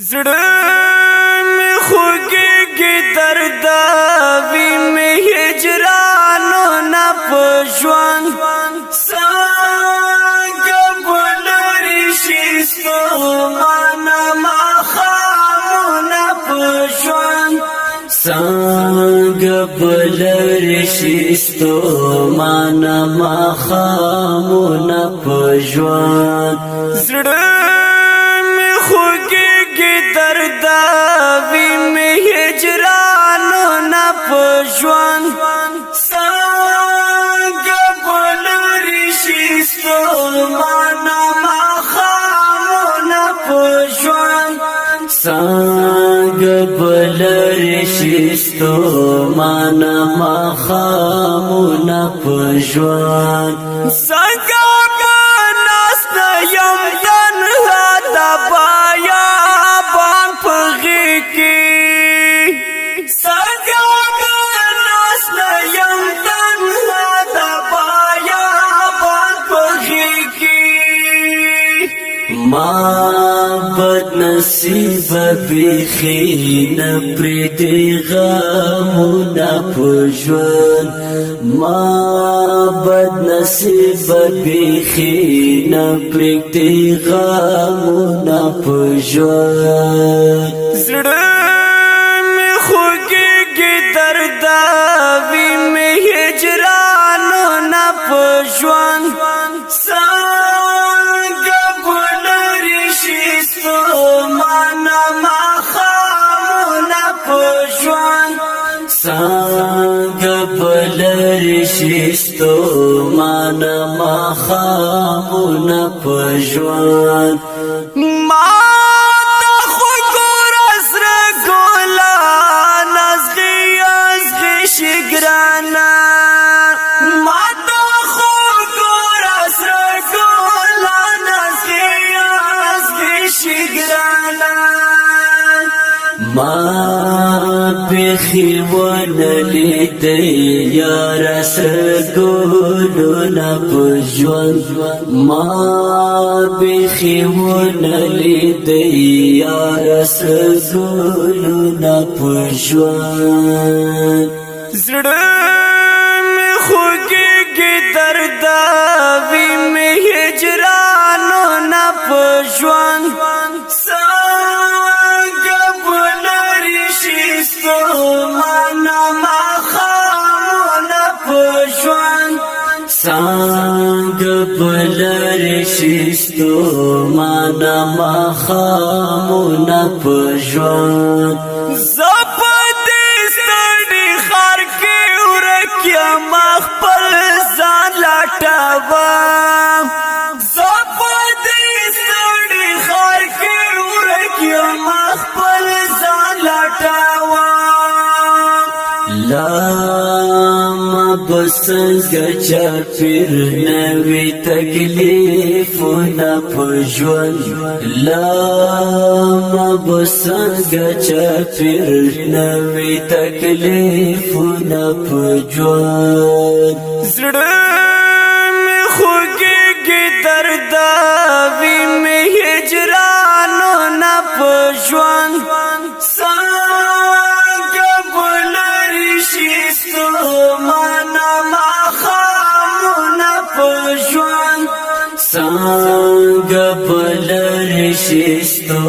زړه می خوږیږي دردا وی می هجرانو نه پښوان څنګه بلری شیستو معنا ما خامونه پښوان څنګه بلری شیستو معنا ما خامونه پښوان زړه دردا وی می هجرانو نه پښوان څنګه بلری شیستو معنا ما خامونه پښوان څنګه بلری شیستو معنا ما خامونه پښوان څنګه بناس یم تنها دبایا ما بد نصیب بیخی نپریدی غمونا پژوان ما بد نصیب بیخی نپریدی غمونا پژوان زړه می خوږیږي دردا وی می هجرانو نه پژوان څنګه بلری شیستو معنا ما خامونه پښوان ما ته خو ګور سره ګلان ازغي شګرانا ما ته خو ګور سره ګلان ازغي شګرانا ما بخیوان لیدی یار سرگولونا پژوان ما بخیوان لیدی یار سرگولونا پژوان زړه می خوږیږي دردا وی می هجرانو نه پژوان څنګه بلری شیستو معنا ما خامونه پښوان زپدې ستړي خار کې ورکیا ما خپل ځان لاټاوم زپدې ستړي خار کې ورکیا ما خپل ځان لاټاوم بسنگا چاپیر نوی تکلیفونا پژوان لاما بسنگا چاپیر نوی تکلیفونا پژوان زړه می خوږیږي دردا وی می هجرانو نه پژوان څنګه بلری شیستو څنګه بلری شیستو